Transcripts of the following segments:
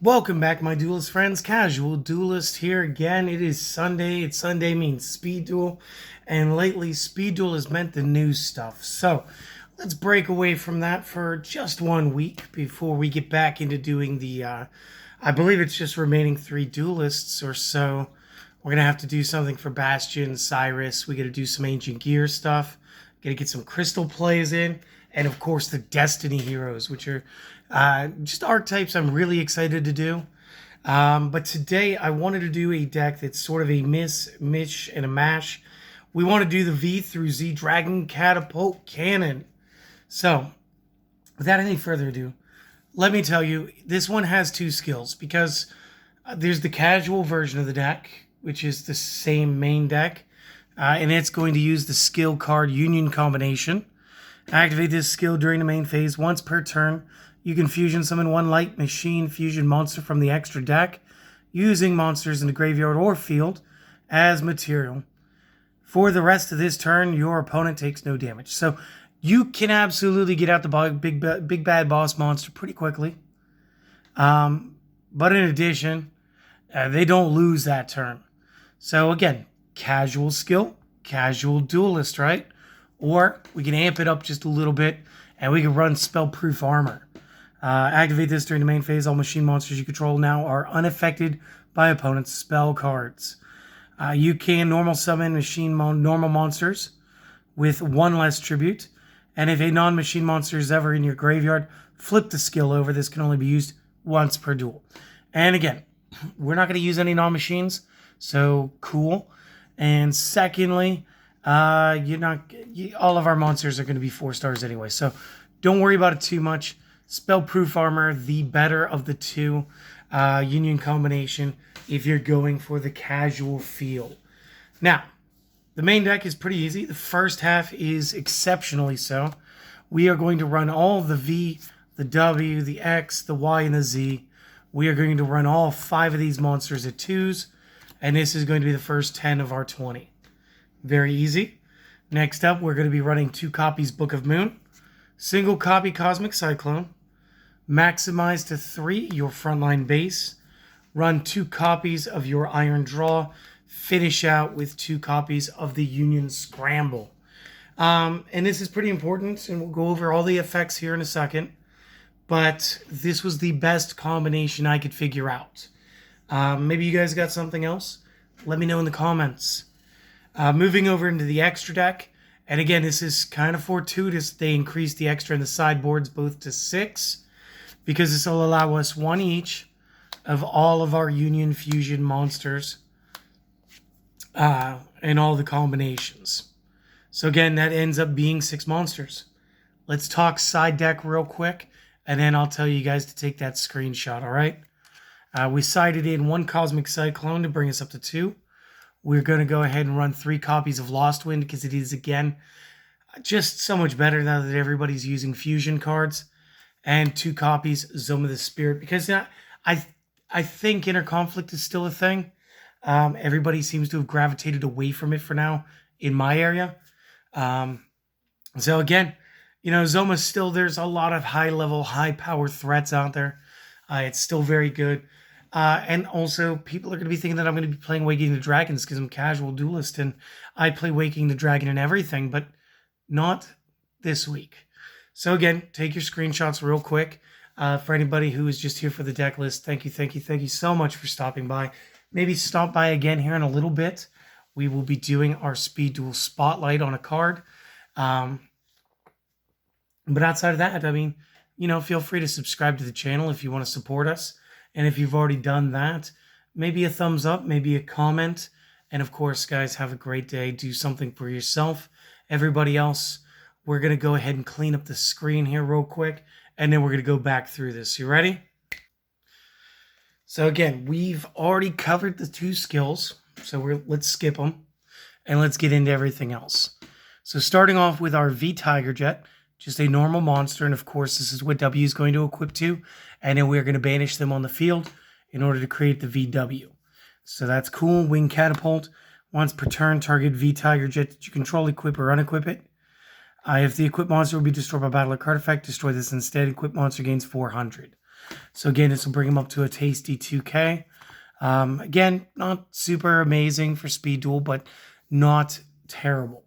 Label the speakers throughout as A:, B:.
A: Welcome back, my duelist friends. Casual Duelist here again. It is Sunday. It's Sunday means speed duel. And lately, speed duel has meant the new stuff. So let's break away from that for just 1 week before we get back into doing the, I believe it's just remaining 3 duelists or so. We're going to have to do something for Bastion, Cyrus. We got to do some Ancient Gear stuff. Got to get some crystal plays in. And of course, the Destiny heroes, which are just archetypes I'm really excited to do. But today I wanted to do a deck that's sort of a mish, and a mash. We want to do the V through Z Dragon Catapult Cannon. So, without any further ado, let me tell you, this one has 2 skills because there's the casual version of the deck, which is the same main deck, and it's going to use the skill card Union Combination. Activate this skill during the main phase once per turn. You can fusion summon 1 light machine fusion monster from the extra deck using monsters in the graveyard or field as material. For the rest of this turn, your opponent takes no damage. So you can absolutely get out the big bad boss monster pretty quickly. But in addition, they don't lose that turn. So again, casual skill, casual duelist, right? Or we can amp it up just a little bit and we can run spell-proof armor. Activate this during the main phase. All machine monsters you control now are unaffected by opponent's spell cards. You can normal summon normal monsters with 1 less tribute. And if a non-machine monster is ever in your graveyard, flip the skill over. This can only be used once per duel. And again, we're not going to use any non-machines, so cool. And secondly, all of our monsters are going to be 4 stars anyway, so don't worry about it too much. Spell-proof armor, the better of the 2. Union Combination if you're going for the casual feel. Now, the main deck is pretty easy. The first half is exceptionally so. We are going to run all the V, the W, the X, the Y, and the Z. We are going to run all 5 of these monsters at 2s, and this is going to be the first 10 of our 20. Very easy. Next up, we're going to be running 2 copies Book of Moon, single copy Cosmic Cyclone, maximize to 3 your frontline base, run 2 copies of your Iron Draw, finish out with 2 copies of the Union Scramble. And this is pretty important, and we'll go over all the effects here in a second, but this was the best combination I could figure out. Maybe you guys got something else? Let me know in the comments. Moving over into the extra deck, and again, this is kind of fortuitous. They increased the extra and the sideboards both to 6, because this will allow us 1 each of all of our Union Fusion monsters and all the combinations. So again, that ends up being 6 monsters. Let's talk side deck real quick, and then I'll tell you guys to take that screenshot, all right? We sided in 1 Cosmic Cyclone to bring us up to 2. We're going to go ahead and run 3 copies of Lost Wind because it is, again, just so much better now that everybody's using fusion cards. And 2 copies Zone of the Spirit because I think Inner Conflict is still a thing. Everybody seems to have gravitated away from it for now in my area. So again, Zoma's still, there's a lot of high-level, high-power threats out there. It's still very good. And also, people are going to be thinking that I'm going to be playing Waking the Dragons because I'm casual duelist and I play Waking the Dragon and everything, but not this week. So again, take your screenshots real quick. For anybody who is just here for the deck list, thank you so much for stopping by. Maybe stop by again here in a little bit. We will be doing our Speed Duel Spotlight on a card. But outside of that, feel free to subscribe to the channel if you want to support us. And if you've already done that, maybe a thumbs up, maybe a comment. And of course, guys, have a great day. Do something for yourself. Everybody else, we're going to go ahead and clean up the screen here real quick. And then we're going to go back through this. You ready? So again, we've already covered the 2 skills. So let's skip them. And let's get into everything else. So starting off with our V Tiger Jet. Just a normal monster, and of course, this is what W is going to equip to, and then we're going to banish them on the field in order to create the VW. So that's cool. Wing Catapult. Once per turn, target V Tiger Jet that you control, equip or unequip it. If the equipped monster will be destroyed by battle or card effect, destroy this instead. Equipped monster gains 400. So again, this will bring him up to a tasty 2K. Again, not super amazing for Speed Duel, but not terrible.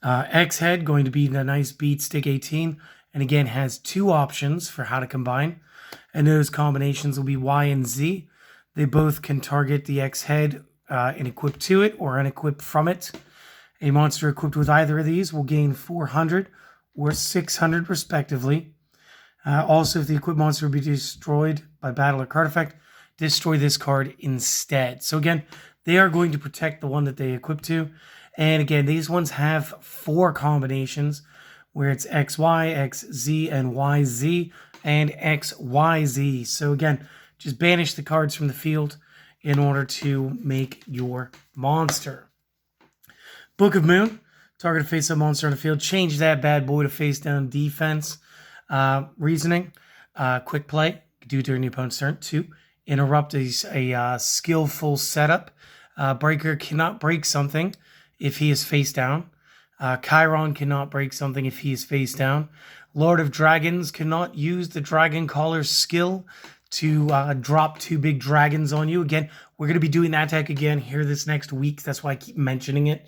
A: X-Head, going to be the nice beat stick 18, and again has two options for how to combine, and those combinations will be Y and Z. They both can target the X-Head and equip to it or unequip from it. A monster equipped with either of these will gain 400 or 600 respectively. Also, if the equipped monster will be destroyed by battle or card effect, destroy this card instead. So again, they are going to protect the one that they equip to. And again, these ones have 4 combinations where it's XY, XZ, and YZ, and XYZ. So again, just banish the cards from the field in order to make your monster. Book of Moon, target a face-up monster on the field. Change that bad boy to face-down defense. Reasoning, quick play, do during the opponent's turn. 2, interrupt a skillful setup. Breaker cannot break something if he is face down. Chiron cannot break something if he is face down. Lord of Dragons cannot use the Dragon Caller's skill to drop 2 big dragons on you. Again, we're going to be doing that deck again here this next week. That's why I keep mentioning it.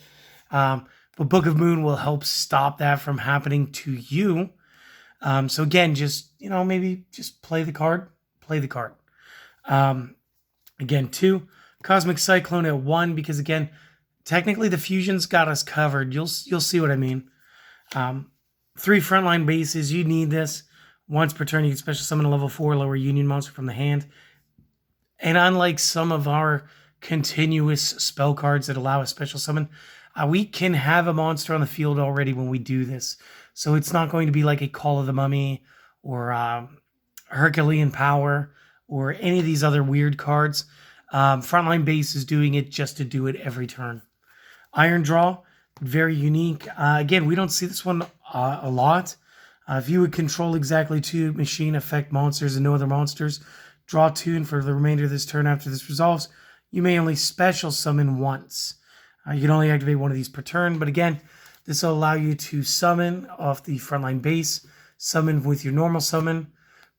A: But Book of Moon will help stop that from happening to you. So again, just, maybe just play the card. Again, 2, Cosmic Cyclone at 1, because again, technically the fusion's got us covered. You'll see what I mean. 3 frontline bases, you need this. Once per turn, you can special summon a level 4 lower union monster from the hand. And unlike some of our continuous spell cards that allow a special summon, we can have a monster on the field already when we do this. So it's not going to be like a Call of the Mummy or Herculean Power or any of these other weird cards. Frontline base is doing it just to do it every turn. Iron Draw, very unique. Again, we don't see this one a lot. If you would control exactly 2 machine effect monsters and no other monsters, draw 2, and for the remainder of this turn after this resolves, you may only special summon once. You can only activate 1 of these per turn, but again, this will allow you to summon off the frontline base, summon with your normal summon,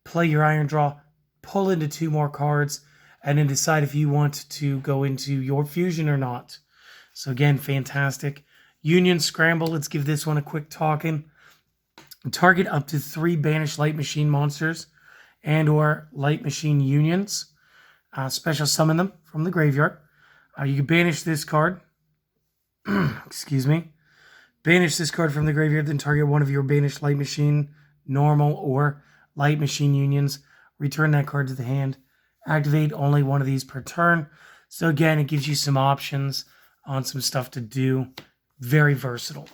A: play your Iron Draw, pull into 2 more cards, and then decide if you want to go into your fusion or not. So again, fantastic. Union Scramble, let's give this one a quick talking. Target up to 3 banished light machine monsters and or light machine unions. Special summon them from the graveyard. You can banish this card. Excuse me. Banish this card from the graveyard, then target 1 of your banished light machine, normal, or light machine unions. Return that card to the hand. Activate only 1 of these per turn. So again, it gives you some options on some stuff to do. Very versatile.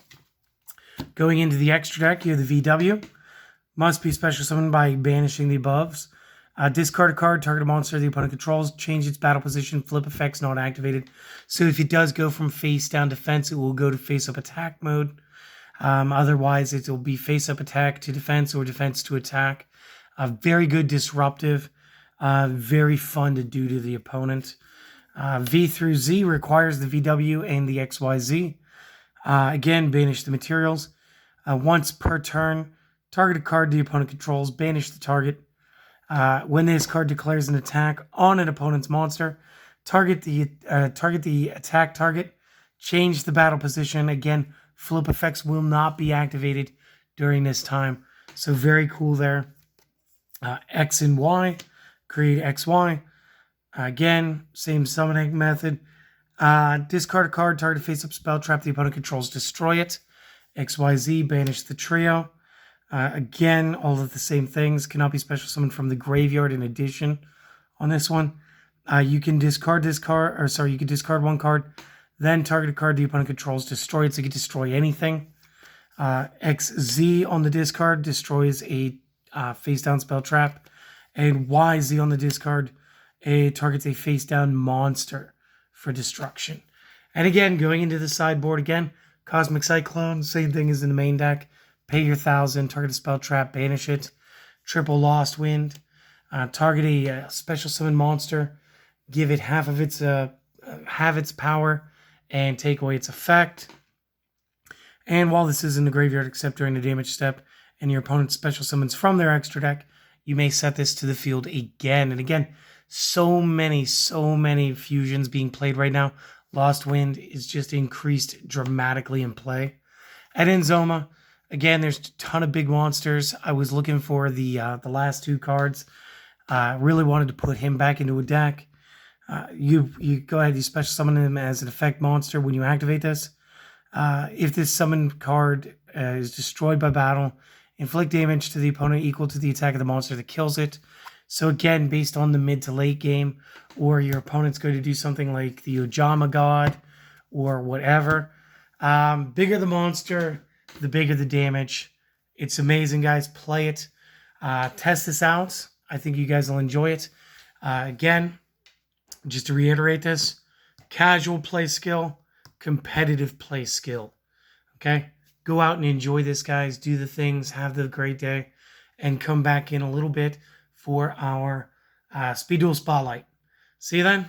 A: Going into the extra deck, you have the VW. Must be special summoned by banishing the aboves. Discard a card, target a monster the opponent controls, change its battle position, flip effects not activated. So if it does go from face down defense, it will go to face up attack mode. Otherwise, it will be face up attack to defense or defense to attack. Very good disruptive. Very fun to do to the opponent. V through Z requires the VW and the XYZ. Again, banish the materials. Once per turn, target a card the opponent controls, banish the target. When this card declares an attack on an opponent's monster, target the attack target, change the battle position. Again, flip effects will not be activated during this time. So very cool there. X and Y, create XY. Again, same summoning method. Discard a card, target a face-up spell trap the opponent controls, destroy it. XYZ, banish the trio. Again, all of the same things. Cannot be special summoned from the graveyard in addition on this one. You can discard this card, you can discard 1 card, then target a card the opponent controls, destroy it, so you can destroy anything. XZ on the discard destroys a face-down spell trap. And YZ on the discard targets a face-down monster for destruction. And again, going into the sideboard again, Cosmic Cyclone, same thing as in the main deck. Pay your 1,000, target a spell trap, banish it. Triple Lost Wind. Target a special summon monster, give it half its power, and take away its effect. And while this is in the graveyard, except during the damage step, and your opponent special summons from their extra deck, you may set this to the field again and again. So many fusions being played right now. Lost Wind is just increased dramatically in play. At Enzoma, again, there's a ton of big monsters. I was looking for the last 2 cards. Really wanted to put him back into a deck. You go ahead, you special summon him as an effect monster when you activate this. If this summon card is destroyed by battle, inflict damage to the opponent equal to the attack of the monster that kills it. So again, based on the mid to late game, or your opponent's going to do something like the Ojama God or whatever. Bigger the monster, the bigger the damage. It's amazing, guys. Play it. Test this out. I think you guys will enjoy it. Again, just to reiterate this, casual play skill, competitive play skill. Okay? Go out and enjoy this, guys. Do the things. Have the great day. And come back in a little bit for our Speed Duel Spotlight. See you then.